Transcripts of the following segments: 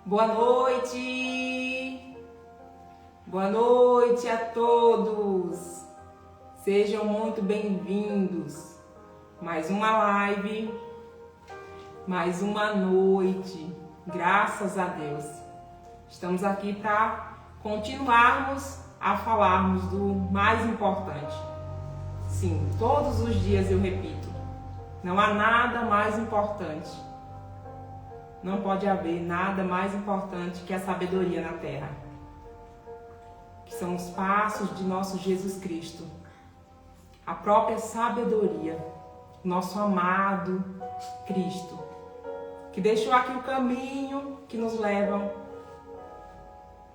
Boa noite! Boa noite a todos! Sejam muito bem-vindos. Mais uma live, mais uma noite, graças a Deus. Estamos aqui para continuarmos a falarmos do mais importante. Sim, todos os dias eu repito, não há nada mais importante. Não pode haver nada mais importante que a sabedoria na terra, que são os passos de nosso Jesus Cristo, a própria sabedoria, nosso amado Cristo, que deixou aqui o caminho que nos leva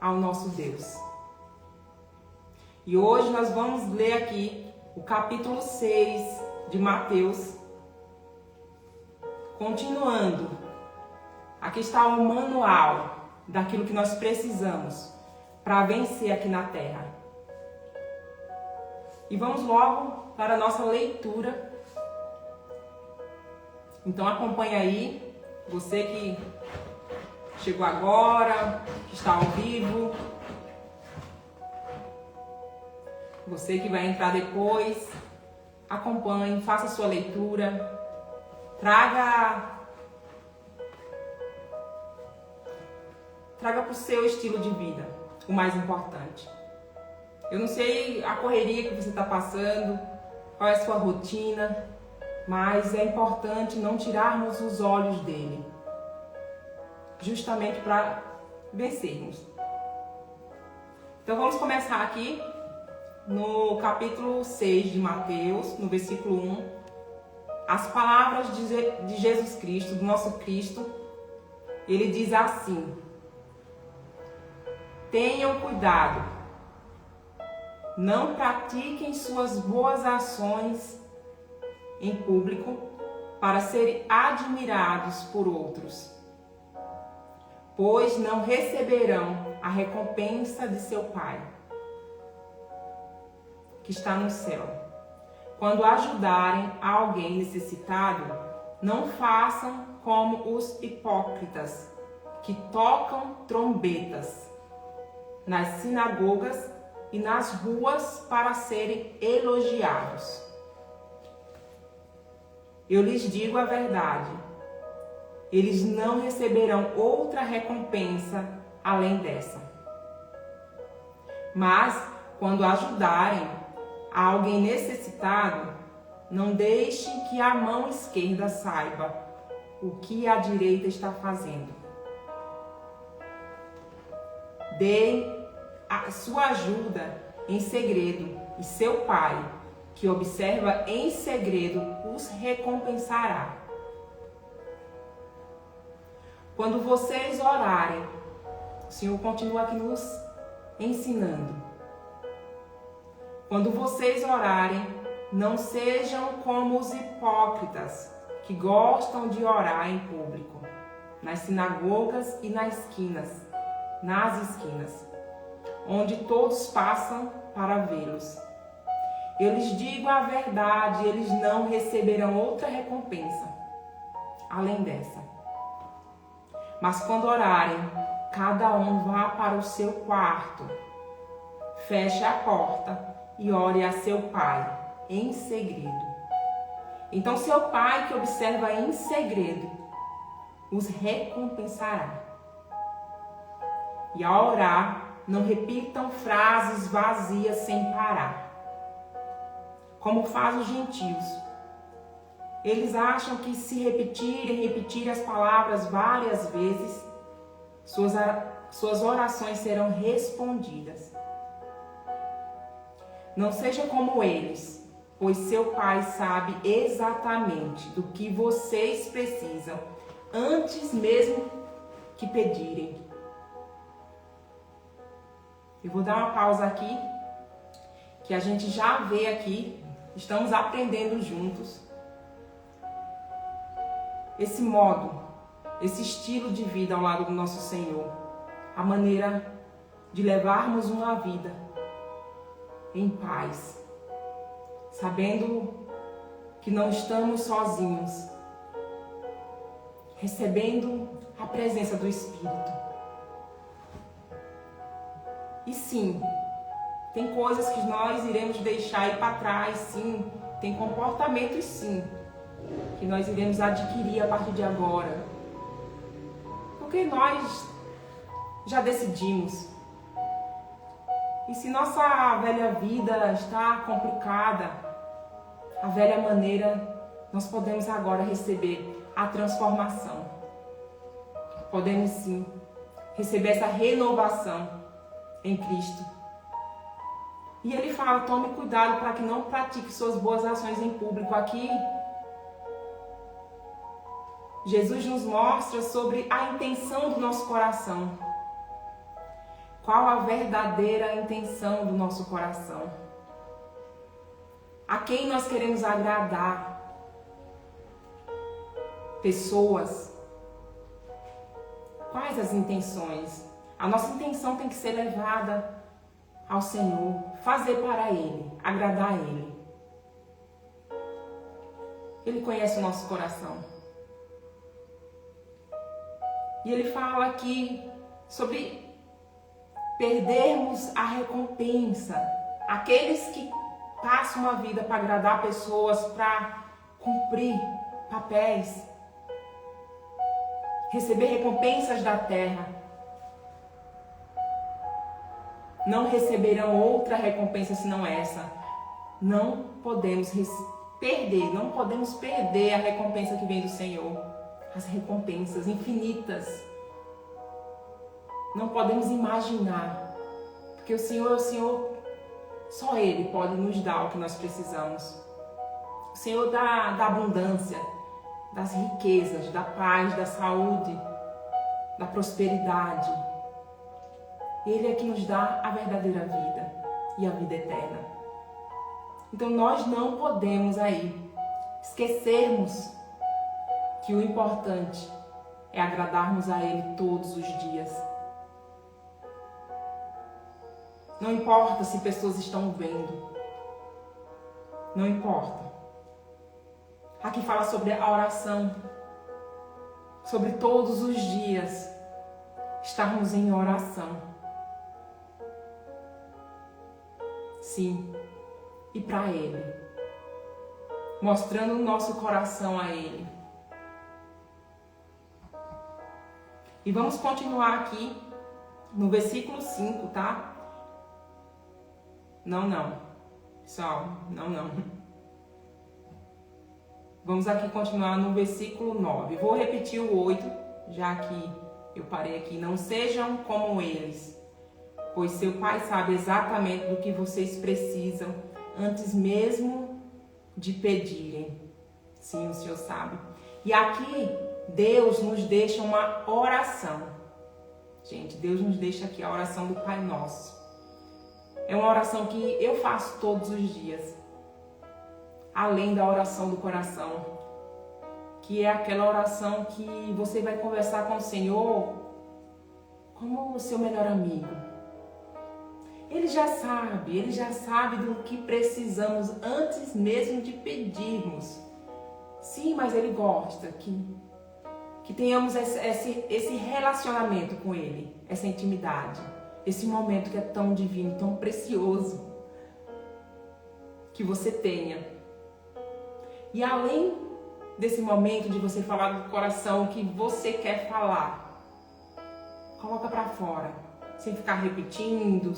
ao nosso Deus. E hoje nós vamos ler aqui o capítulo 6 de Mateus, continuando. Aqui está o manual daquilo que nós precisamos para vencer aqui na terra. E vamos logo para a nossa leitura. Então acompanha aí, você que chegou agora, que está ao vivo, você que vai entrar depois, acompanhe, faça a sua leitura, traga para o seu estilo de vida, o mais importante. Eu não sei a correria que você está passando, qual é a sua rotina, mas é importante não tirarmos os olhos dele, justamente para vencermos. Então vamos começar aqui no capítulo 6 de Mateus, no versículo 1, as palavras de Jesus Cristo, do nosso Cristo. Ele diz assim: tenham cuidado, não pratiquem suas boas ações em público para serem admirados por outros, pois não receberão a recompensa de seu Pai, que está no céu. Quando ajudarem alguém necessitado, não façam como os hipócritas, que tocam trombetas nas sinagogas e nas ruas para serem elogiados. Eu lhes digo a verdade, eles não receberão outra recompensa além dessa. Mas, quando ajudarem a alguém necessitado, não deixem que a mão esquerda saiba o que a direita está fazendo. Deem a sua ajuda em segredo, e seu Pai, que observa em segredo, os recompensará. Quando vocês orarem, o Senhor continua aqui nos ensinando. Quando vocês orarem, não sejam como os hipócritas, que gostam de orar em público, nas sinagogas e nas esquinas, onde todos passam para vê-los. Eu lhes digo a verdade, eles não receberão outra recompensa além dessa. Mas quando orarem, cada um vá para o seu quarto, feche a porta e ore a seu Pai em segredo. Então seu Pai, que observa em segredo, os recompensará. E ao orar, não repitam frases vazias sem parar, como fazem os gentios. Eles acham que se repetirem as palavras várias vezes, suas orações serão respondidas. Não seja como eles, pois seu Pai sabe exatamente do que vocês precisam, antes mesmo que pedirem. Eu vou dar uma pausa aqui, que a gente já vê aqui, estamos aprendendo juntos esse modo, esse estilo de vida ao lado do nosso Senhor, a maneira de levarmos uma vida em paz, sabendo que não estamos sozinhos, recebendo a presença do Espírito, E sim, tem coisas que nós iremos deixar ir para trás, sim. Tem comportamentos, sim, que nós iremos adquirir a partir de agora. Porque nós já decidimos. E se nossa velha vida está complicada, a velha maneira, nós podemos agora receber a transformação. Podemos sim receber essa renovação em Cristo. E ele fala, tome cuidado para que não pratique suas boas ações em público. Aqui, Jesus nos mostra sobre a intenção do nosso coração. Qual a verdadeira intenção do nosso coração? A quem nós queremos agradar? Pessoas. Quais as intenções? A nossa intenção tem que ser levada ao Senhor, fazer para Ele, agradar a Ele. Ele conhece o nosso coração. E Ele fala aqui sobre perdermos a recompensa. Aqueles que passam uma vida para agradar pessoas, para cumprir papéis, receber recompensas da terra, não receberão outra recompensa senão essa. Não podemos perder a recompensa que vem do Senhor. As recompensas infinitas. Não podemos imaginar. Porque o Senhor é o Senhor, só Ele pode nos dar o que nós precisamos. O Senhor da abundância, das riquezas, da paz, da saúde, da prosperidade. Ele é que nos dá a verdadeira vida e a vida eterna. Então nós não podemos aí esquecermos que o importante é agradarmos a Ele todos os dias. Não importa se pessoas estão vendo. Não importa. Aqui fala sobre a oração. Sobre todos os dias estarmos em oração. Sim. E para Ele. Mostrando o nosso coração a Ele. E vamos continuar aqui no versículo 5, tá? Não. Pessoal, não. Vamos aqui continuar no versículo 9. Vou repetir o 8, já que eu parei aqui. Não sejam como eles, pois seu Pai sabe exatamente do que vocês precisam, antes mesmo de pedirem. Sim, o Senhor sabe. E aqui, Deus nos deixa uma oração. Gente, Deus nos deixa aqui a oração do Pai Nosso. É uma oração que eu faço todos os dias. Além da oração do coração. Que é aquela oração que você vai conversar com o Senhor como o seu melhor amigo. Ele já sabe do que precisamos antes mesmo de pedirmos. Sim, mas Ele gosta que tenhamos esse relacionamento com Ele, essa intimidade, esse momento que é tão divino, tão precioso, que você tenha. E além desse momento de você falar do coração o que você quer falar, coloca para fora, sem ficar repetindo,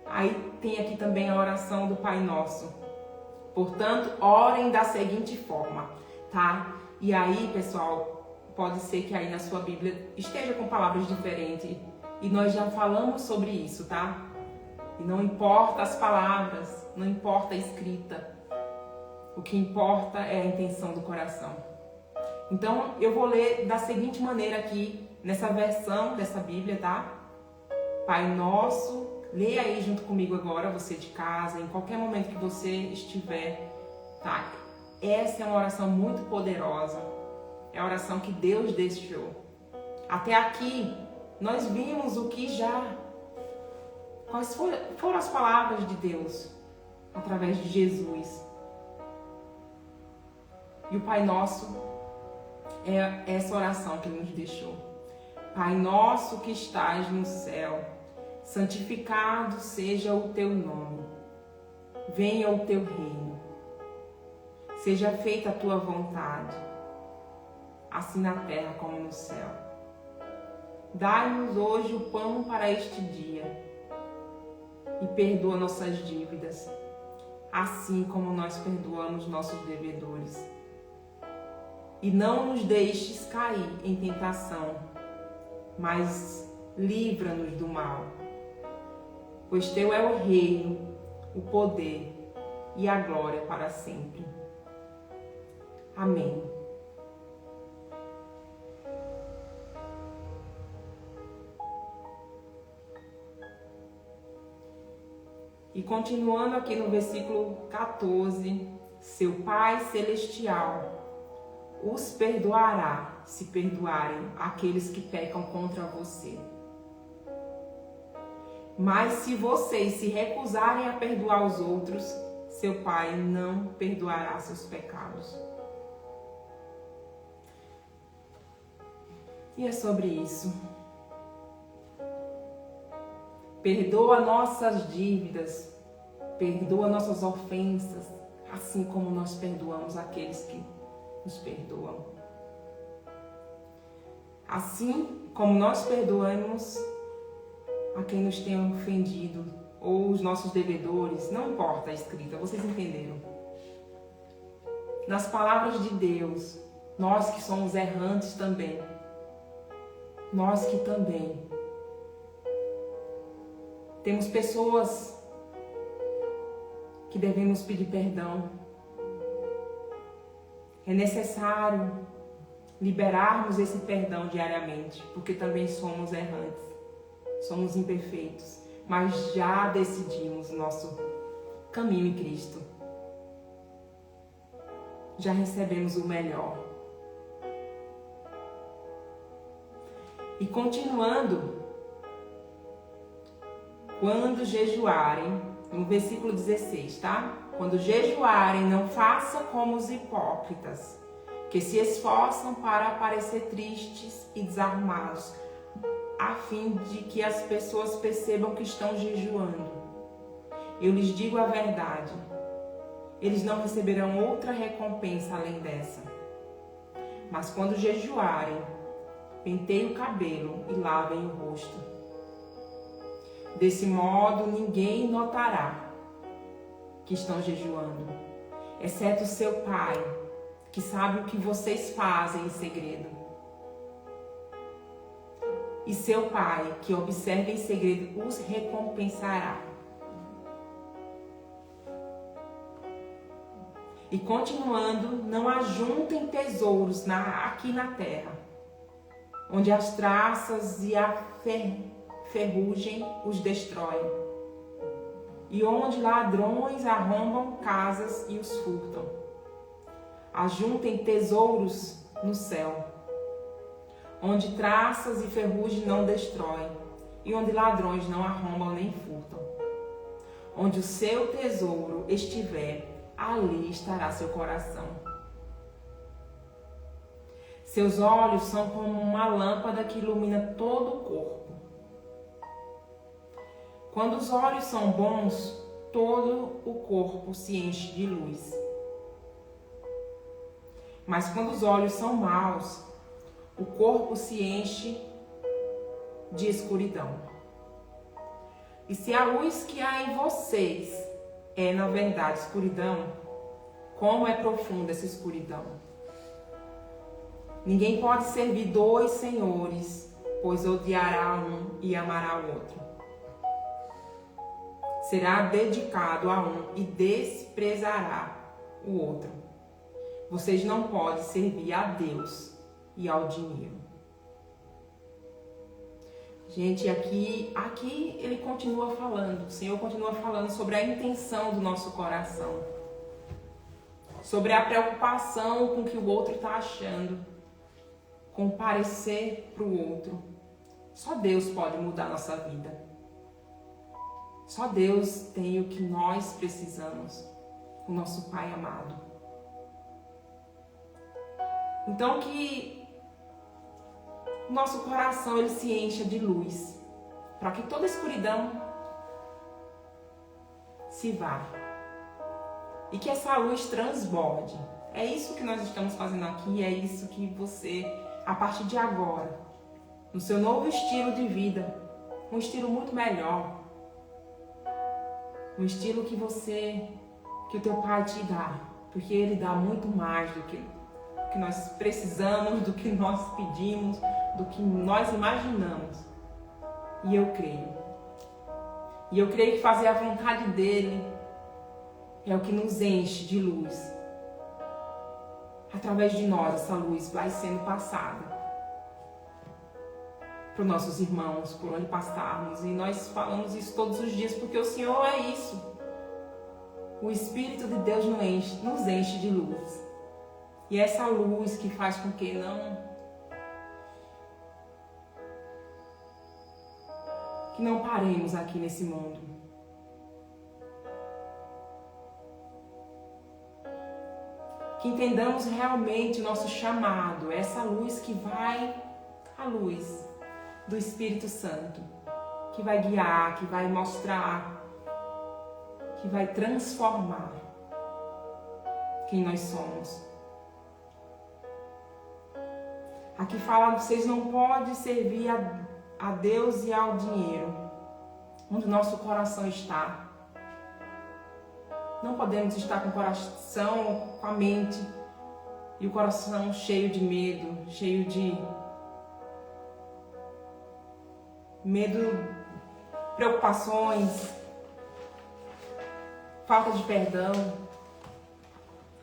Aí tem aqui também a oração do Pai Nosso. Portanto, orem da seguinte forma, tá? E aí, pessoal, pode ser que aí na sua Bíblia esteja com palavras diferentes. E nós já falamos sobre isso, tá? E não importa as palavras, não importa a escrita. O que importa é a intenção do coração. Então, eu vou ler da seguinte maneira aqui, nessa versão dessa Bíblia, tá? Pai Nosso, leia aí junto comigo agora, você de casa, em qualquer momento que você estiver, tá? Essa é uma oração muito poderosa. É a oração que Deus deixou. Até aqui, nós vimos o que quais foram as palavras de Deus através de Jesus. E o Pai Nosso é essa oração que Ele nos deixou. Pai nosso que estás no céu, santificado seja o teu nome, venha o teu reino, seja feita a tua vontade, assim na terra como no céu. Dai-nos hoje o pão para este dia e perdoa nossas dívidas, assim como nós perdoamos nossos devedores. E não nos deixes cair em tentação, mas livra-nos do mal. Pois teu é o reino, o poder e a glória para sempre. Amém. E continuando aqui no versículo 14, seu Pai Celestial os perdoará se perdoarem aqueles que pecam contra você. Mas se vocês se recusarem a perdoar os outros, seu Pai não perdoará seus pecados. E é sobre isso. Perdoa nossas dívidas, perdoa nossas ofensas, assim como nós perdoamos aqueles que nos perdoam. Assim como nós perdoamos a quem nos tem ofendido, ou os nossos devedores, não importa a escrita, vocês entenderam. Nas palavras de Deus, nós que somos errantes também, nós que também temos pessoas que devemos pedir perdão. É necessário liberarmos esse perdão diariamente, porque também somos errantes, somos imperfeitos, mas já decidimos nosso caminho em Cristo. Já recebemos o melhor. E continuando, quando jejuarem, no versículo 16, tá? Quando jejuarem, não façam como os hipócritas, que se esforçam para parecer tristes e desarmados, a fim de que as pessoas percebam que estão jejuando. Eu lhes digo a verdade, eles não receberão outra recompensa além dessa. Mas quando jejuarem, penteiem o cabelo e lavem o rosto. Desse modo, ninguém notará que estão jejuando, exceto seu Pai, que sabe o que vocês fazem em segredo. E seu Pai, que observa em segredo, os recompensará. E continuando, não ajuntem tesouros aqui na terra, onde as traças e a ferrugem os destroem, e onde ladrões arrombam casas e os furtam. Ajuntem tesouros no céu, onde traças e ferrugem não destroem, e onde ladrões não arrombam nem furtam. Onde o seu tesouro estiver, ali estará seu coração. Seus olhos são como uma lâmpada que ilumina todo o corpo. Quando os olhos são bons, todo o corpo se enche de luz. Mas quando os olhos são maus, o corpo se enche de escuridão. E se a luz que há em vocês é, na verdade, escuridão, como é profunda essa escuridão? Ninguém pode servir dois senhores, pois odiará um e amará o outro. Será dedicado a um e desprezará o outro. Vocês não podem servir a Deus e ao dinheiro. Gente, aqui ele continua falando, o Senhor continua falando sobre a intenção do nosso coração, sobre a preocupação com o que o outro está achando, com o parecer para o outro. Só Deus pode mudar a nossa vida. Só Deus tem o que nós precisamos, o nosso Pai amado. Então que o nosso coração ele se encha de luz, para que toda escuridão se vá e que essa luz transborde. É isso que nós estamos fazendo aqui, é isso que você, a partir de agora, no seu novo estilo de vida, um estilo muito melhor, um estilo que o teu Pai te dá, porque Ele dá muito mais do que nós precisamos, do que nós pedimos, do que nós imaginamos. E eu creio que fazer a vontade dEle é o que nos enche de luz. Através de nós, essa luz vai sendo passada para os nossos irmãos, por onde passarmos. E nós falamos isso todos os dias, porque o Senhor é isso. O Espírito de Deus nos enche de luz. E é essa luz que faz com que não paremos aqui nesse mundo. Que entendamos realmente o nosso chamado, essa luz que vai, a luz do Espírito Santo, que vai guiar, que vai mostrar, que vai transformar quem nós somos. Aqui fala, vocês não podem servir a Deus e ao dinheiro, onde o nosso coração está. Não podemos estar com o coração, com a mente e o coração cheio de medo, preocupações, falta de perdão.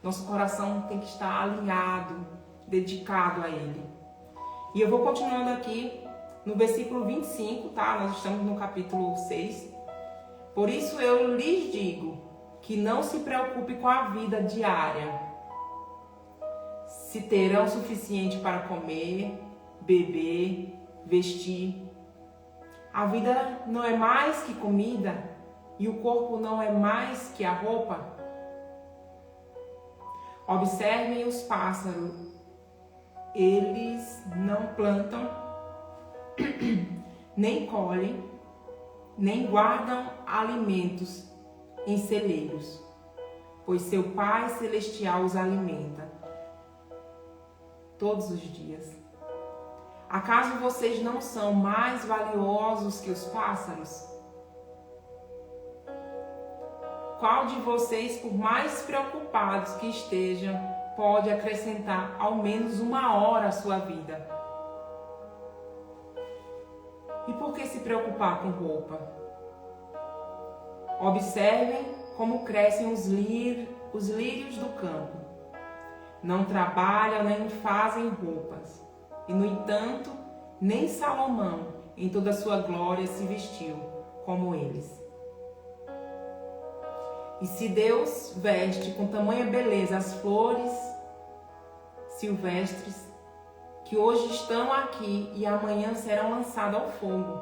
Nosso coração tem que estar alinhado, dedicado a Ele. E eu vou continuando aqui no versículo 25, tá? Nós estamos no capítulo 6. Por isso eu lhes digo que não se preocupe com a vida diária, se terão o suficiente para comer, beber, vestir. A vida não é mais que comida e o corpo não é mais que a roupa. Observem os pássaros, eles não plantam, nem colhem, nem guardam alimentos em celeiros, pois seu Pai Celestial os alimenta todos os dias. Acaso vocês não são mais valiosos que os pássaros? Qual de vocês, por mais preocupados que estejam, pode acrescentar ao menos 1 hora à sua vida? E por que se preocupar com roupa? Observem como crescem os lírios do campo. Não trabalham nem fazem roupas. E, no entanto, nem Salomão, em toda a sua glória, se vestiu como eles. E se Deus veste com tamanha beleza as flores silvestres, que hoje estão aqui e amanhã serão lançadas ao fogo,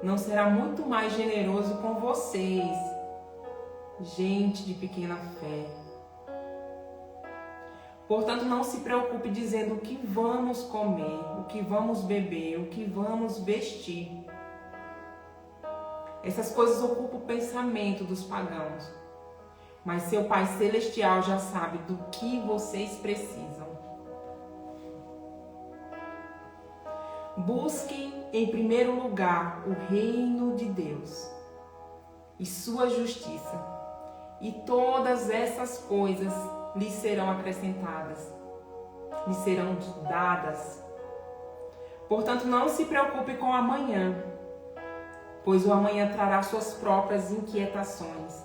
não será muito mais generoso com vocês, gente de pequena fé? Portanto, não se preocupe dizendo o que vamos comer, o que vamos beber, o que vamos vestir. Essas coisas ocupam o pensamento dos pagãos. Mas seu Pai Celestial já sabe do que vocês precisam. Busquem em primeiro lugar o reino de Deus e sua justiça, e todas essas coisas lhes serão acrescentadas, lhes serão dadas. Portanto, não se preocupe com o amanhã, pois o amanhã trará suas próprias inquietações.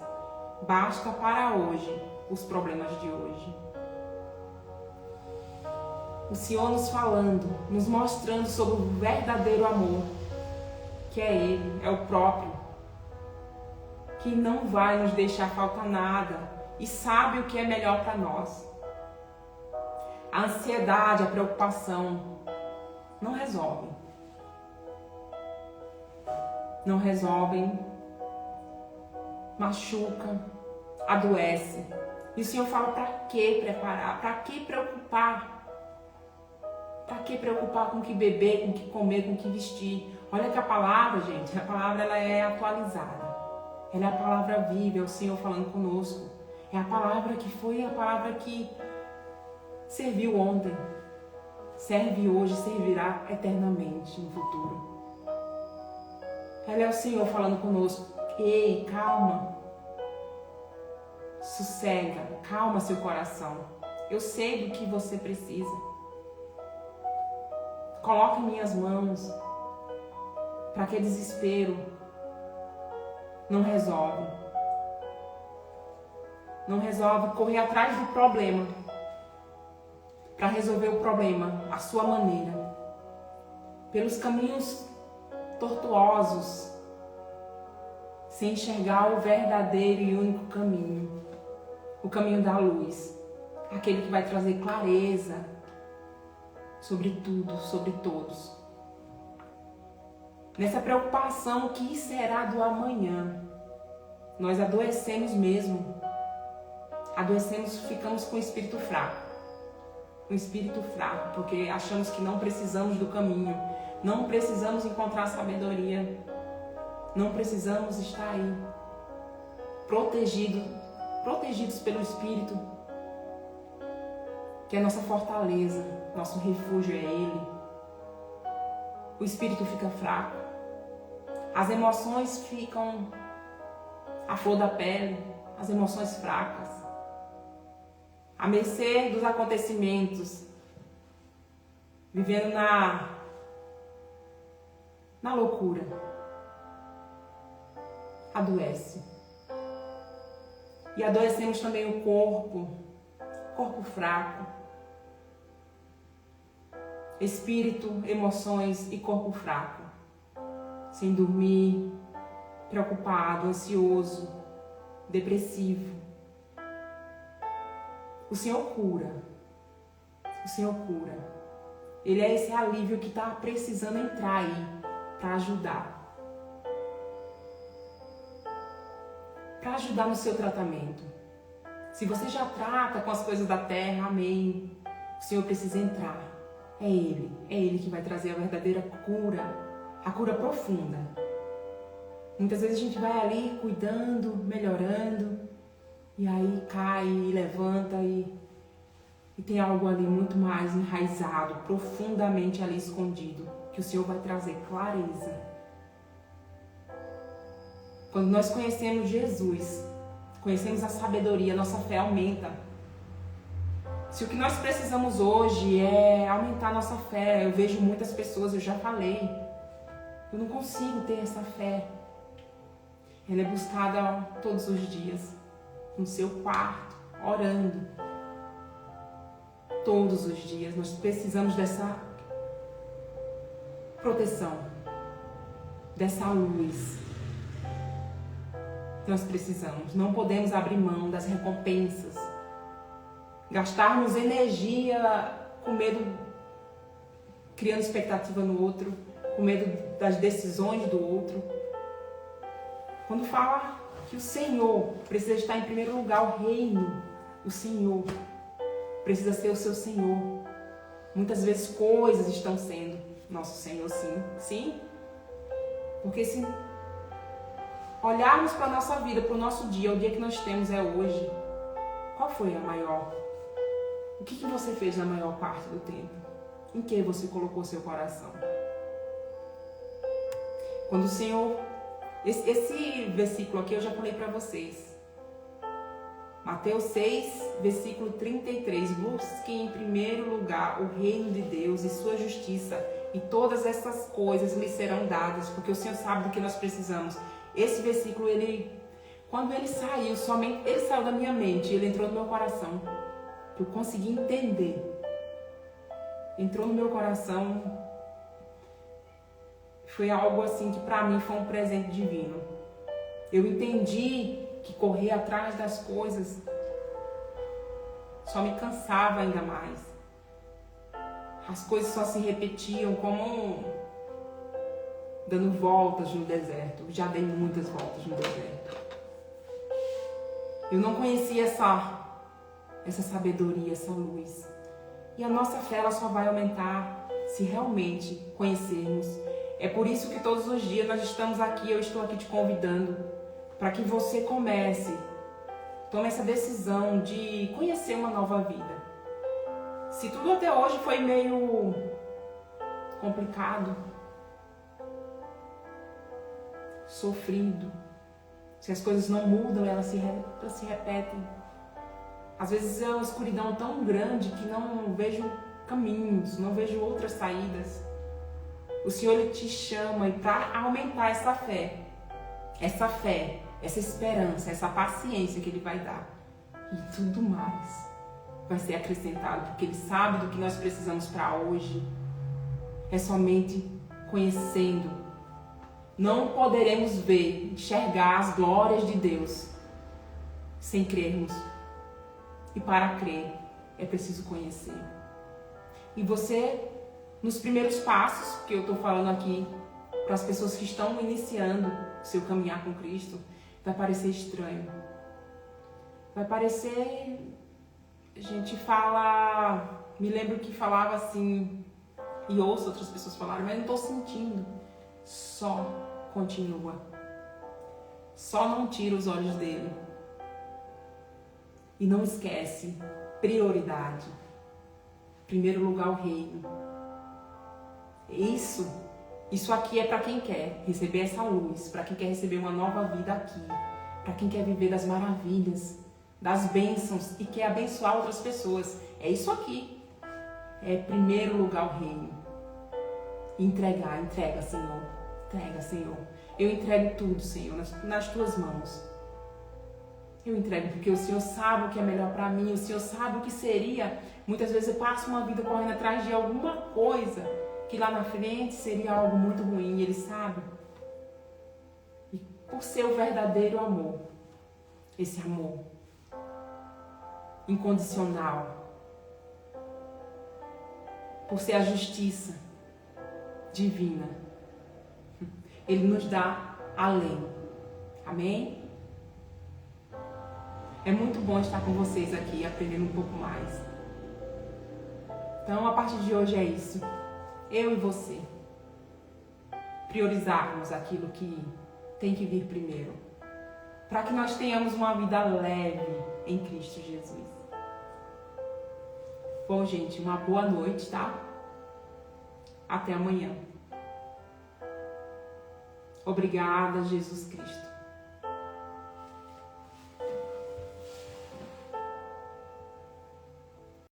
Basta para hoje os problemas de hoje. O Senhor nos falando, nos mostrando sobre o verdadeiro amor, que é Ele, é o próprio, que não vai nos deixar faltar nada e sabe o que é melhor para nós. A ansiedade, a preocupação não resolvem. Não resolvem, machuca, adoece. E o Senhor fala, para que preparar? Para que preocupar? Para que preocupar com o que beber, com o que comer, com o que vestir? Olha que a palavra, gente, a palavra ela é atualizada. Ela é a palavra viva, é o Senhor falando conosco. É a palavra que foi a palavra que serviu ontem, serve hoje, servirá eternamente no futuro. Ela é o Senhor falando conosco. Ei, calma. Sossega, calma seu coração. Eu sei do que você precisa. Coloque em minhas mãos. Para que desespero não resolve. Não resolve correr atrás do problema. Para resolver o problema à sua maneira. Pelos caminhos tortuosos. Sem enxergar o verdadeiro e único caminho. O caminho da luz. Aquele que vai trazer clareza sobre tudo, sobre todos. Nessa preocupação, o que será do amanhã? Nós adoecemos mesmo. Adoecemos, ficamos com o espírito fraco. Com o espírito fraco, porque achamos que não precisamos do caminho. Não precisamos encontrar sabedoria. Não precisamos estar aí. Protegidos pelo Espírito. Que é a nossa fortaleza. Nosso refúgio é Ele. O espírito fica fraco. As emoções ficam à flor da pele, as emoções fracas, à mercê dos acontecimentos, vivendo na loucura. Adoece. E adoecemos também o corpo fraco, espírito, emoções e corpo fraco. Sem dormir, preocupado, ansioso, depressivo. O Senhor cura. O Senhor cura. Ele é esse alívio que está precisando entrar aí para ajudar. Para ajudar no seu tratamento. Se você já trata com as coisas da terra, amém. O Senhor precisa entrar. É Ele que vai trazer a verdadeira cura. A cura profunda. Muitas vezes a gente vai ali cuidando, melhorando, e aí cai e levanta e tem algo ali muito mais enraizado, profundamente ali escondido, que o Senhor vai trazer clareza. Quando nós conhecemos Jesus, conhecemos a sabedoria, nossa fé aumenta. Se o que nós precisamos hoje é aumentar a nossa fé, eu vejo muitas pessoas, eu já falei, eu não consigo ter essa fé. Ela é buscada todos os dias, no seu quarto, orando. Todos os dias. Nós precisamos dessa proteção, dessa luz. Nós precisamos. Não podemos abrir mão das recompensas. Gastarmos energia com medo, criando expectativa no outro, com medo das decisões do outro. Quando fala que o Senhor precisa estar em primeiro lugar, o reino, o Senhor precisa ser o seu Senhor. Muitas vezes coisas estão sendo nosso Senhor, sim. Sim. Porque se olharmos para a nossa vida, para o nosso dia, o dia que nós temos é hoje. Qual foi a maior? O que você fez na maior parte do tempo? Em que você colocou seu coração? Quando o Senhor... Esse versículo aqui eu já falei para vocês. Mateus 6, versículo 33. Busquem em primeiro lugar o reino de Deus e sua justiça, e todas essas coisas lhe serão dadas, porque o Senhor sabe do que nós precisamos. Esse versículo, quando ele saiu, ele saiu da minha mente, ele entrou no meu coração. Eu consegui entender. Entrou no meu coração. Foi algo assim que para mim foi um presente divino. Eu entendi que correr atrás das coisas só me cansava ainda mais. As coisas só se repetiam como dando voltas no deserto. Eu já dei muitas voltas no deserto. Eu não conhecia essa sabedoria, essa luz. E a nossa fé ela só vai aumentar se realmente conhecermos É por isso que todos os dias nós estamos aqui, eu estou aqui te convidando para que você tome essa decisão de conhecer uma nova vida. Se tudo até hoje foi meio complicado, sofrido, se as coisas não mudam, elas se repetem. Às vezes é uma escuridão tão grande que não vejo caminhos, não vejo outras saídas. O Senhor, Ele te chama para aumentar essa fé, essa esperança, essa paciência que Ele vai dar. E tudo mais vai ser acrescentado, porque Ele sabe do que nós precisamos para hoje. É somente conhecendo. Não poderemos ver, enxergar as glórias de Deus sem crermos. E para crer, é preciso conhecer. E você, nos primeiros passos que eu estou falando aqui, para as pessoas que estão iniciando o seu caminhar com Cristo, vai parecer estranho. Vai parecer... A gente fala... Me lembro que falava assim, e ouço outras pessoas falarem, mas não estou sentindo. Só continua. Só não tira os olhos dele. E não esquece, prioridade. Primeiro lugar, o reino. Isso aqui é para quem quer receber essa luz, para quem quer receber uma nova vida aqui, para quem quer viver das maravilhas, das bênçãos e quer abençoar outras pessoas. É isso aqui. É primeiro lugar, o reino. Entrega, Senhor. Entrega, Senhor. Eu entrego tudo, Senhor, nas tuas mãos. Eu entrego porque o Senhor sabe o que é melhor para mim, o Senhor sabe o que seria. Muitas vezes eu passo uma vida correndo atrás de alguma coisa que lá na frente seria algo muito ruim, Ele sabe. E por ser o verdadeiro amor, esse amor incondicional, por ser a justiça divina, Ele nos dá além. Amém? É muito bom estar com vocês aqui, aprendendo um pouco mais. Então, a partir de hoje é isso. Eu e você. Priorizarmos aquilo que tem que vir primeiro. Para que nós tenhamos uma vida leve em Cristo Jesus. Bom, gente, uma boa noite, tá? Até amanhã. Obrigada, Jesus Cristo.